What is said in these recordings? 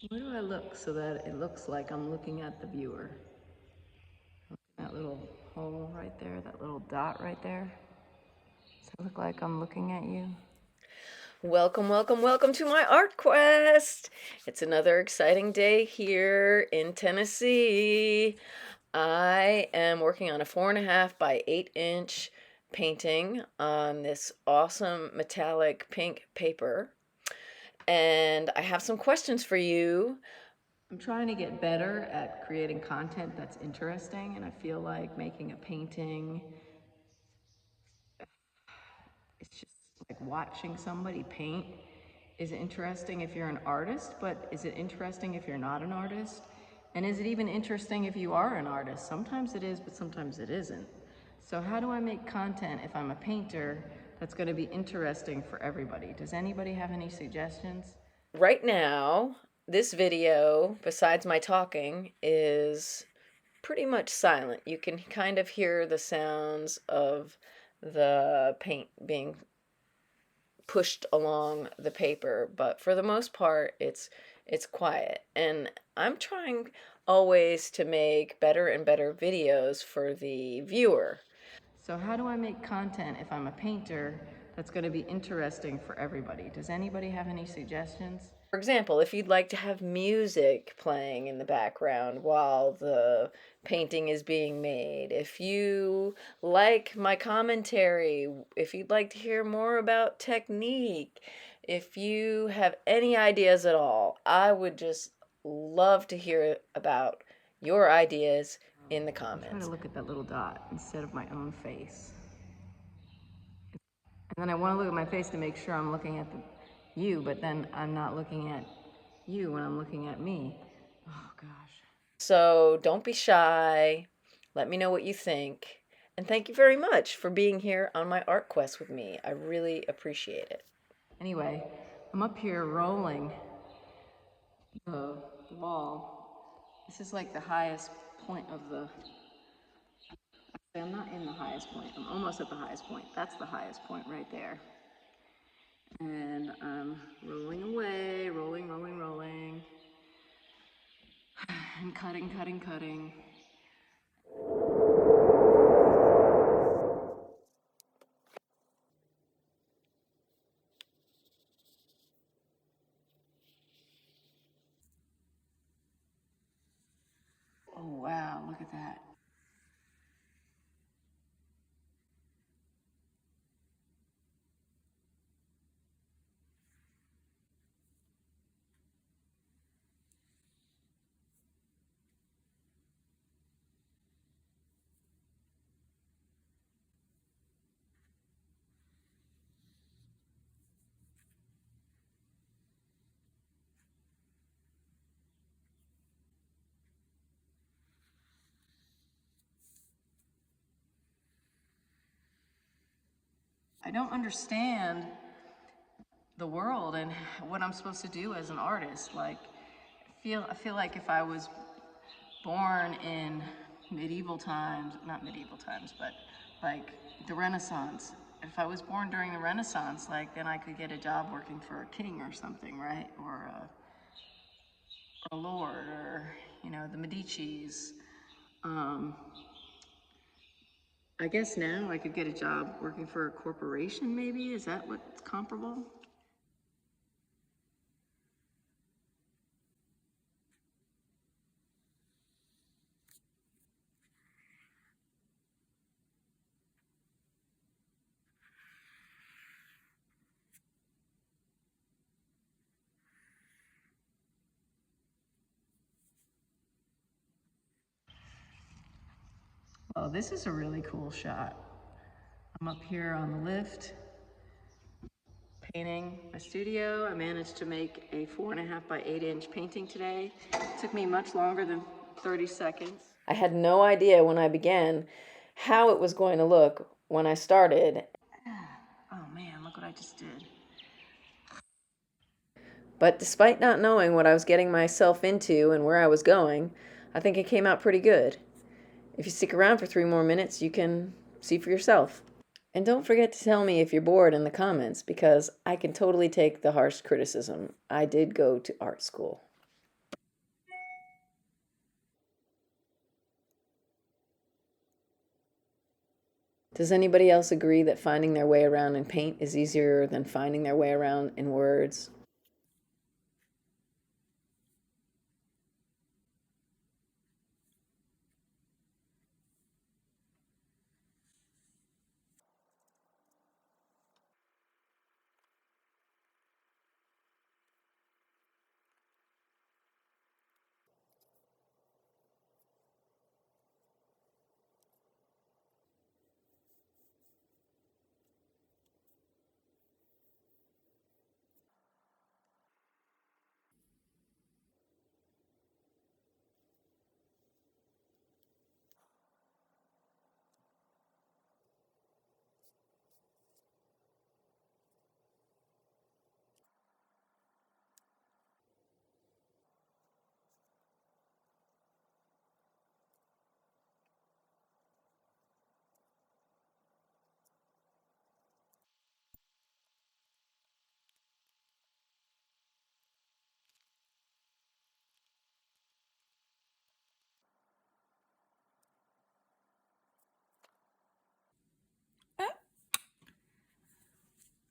Where do I look so that it looks like I'm looking at the viewer? That little hole right there, that little dot right there. Does it look like I'm looking at you? Welcome, welcome, welcome to my art quest. It's another exciting day here in Tennessee. I am working on a 4.5 by 8 inch painting on this awesome metallic pink paper. And I have some questions for you. I'm trying to get better at creating content that's interesting, and I feel like making a painting, it's just like watching somebody paint is interesting if you're an artist, but is it interesting if you're not an artist? And is it even interesting if you are an artist? Sometimes it is, but sometimes it isn't. So how do I make content if I'm a painter that's going to be interesting for everybody? Does anybody have any suggestions? Right now, this video, besides my talking, is pretty much silent. You can kind of hear the sounds of the paint being pushed along the paper, but for the most part it's quiet. And I'm trying always to make better and better videos for the viewer. So how do I make content if I'm a painter that's going to be interesting for everybody? Does anybody have any suggestions? For example, if you'd like to have music playing in the background while the painting is being made, if you like my commentary, if you'd like to hear more about technique, if you have any ideas at all, I would just love to hear about your ideas in the comments. I'm trying to look at that little dot instead of my own face. And then I want to look at my face to make sure I'm looking at you, but then I'm not looking at you when I'm looking at me. Oh gosh. So don't be shy. Let me know what you think. And thank you very much for being here on my art quest with me. I really appreciate it. Anyway, I'm up here rolling the wall. This is like the highest point of the. I'm not in the highest point. I'm almost at the highest point. That's the highest point right there. And I'm rolling away, rolling, rolling, rolling. And cutting, cutting, cutting. Oh wow, look at that. I don't understand the world and what I'm supposed to do as an artist. Like, I feel like if I was born in medieval times, not medieval times, but like the Renaissance. If I was born during the Renaissance, like then I could get a job working for a king or something, right? Or a lord, or the Medicis. Um, I guess now I could get a job working for a corporation, maybe? Is that what's comparable? Oh, this is a really cool shot. I'm up here on the lift, painting my studio. I managed to make a 4.5 by 8 inch painting today. It took me much longer than 30 seconds. I had no idea when I began how it was going to look when I started. Oh man, look what I just did. But despite not knowing what I was getting myself into and where I was going, I think it came out pretty good. If you stick around for 3 more minutes, you can see for yourself. And don't forget to tell me if you're bored in the comments, because I can totally take the harsh criticism. I did go to art school. Does anybody else agree that finding their way around in paint is easier than finding their way around in words?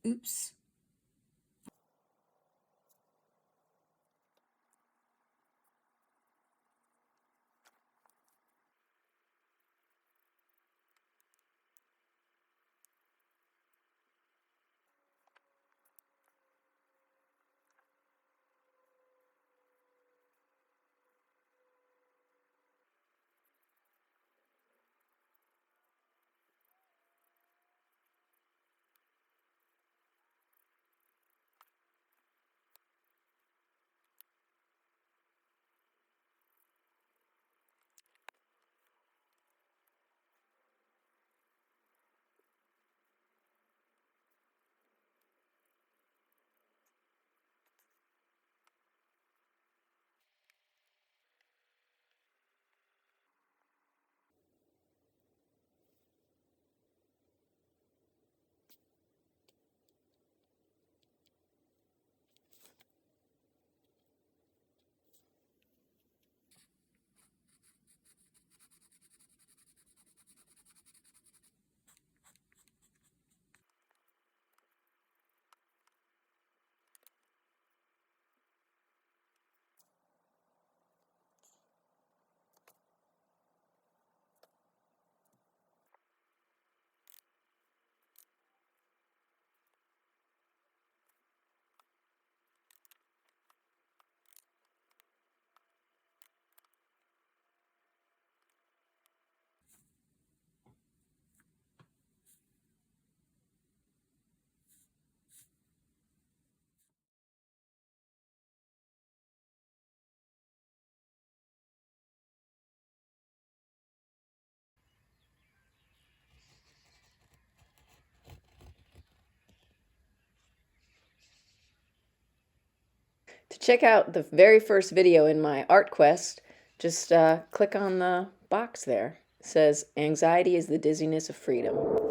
Oops. To check out the very first video in my art quest, just click on the box there. It says, "Anxiety is the dizziness of freedom."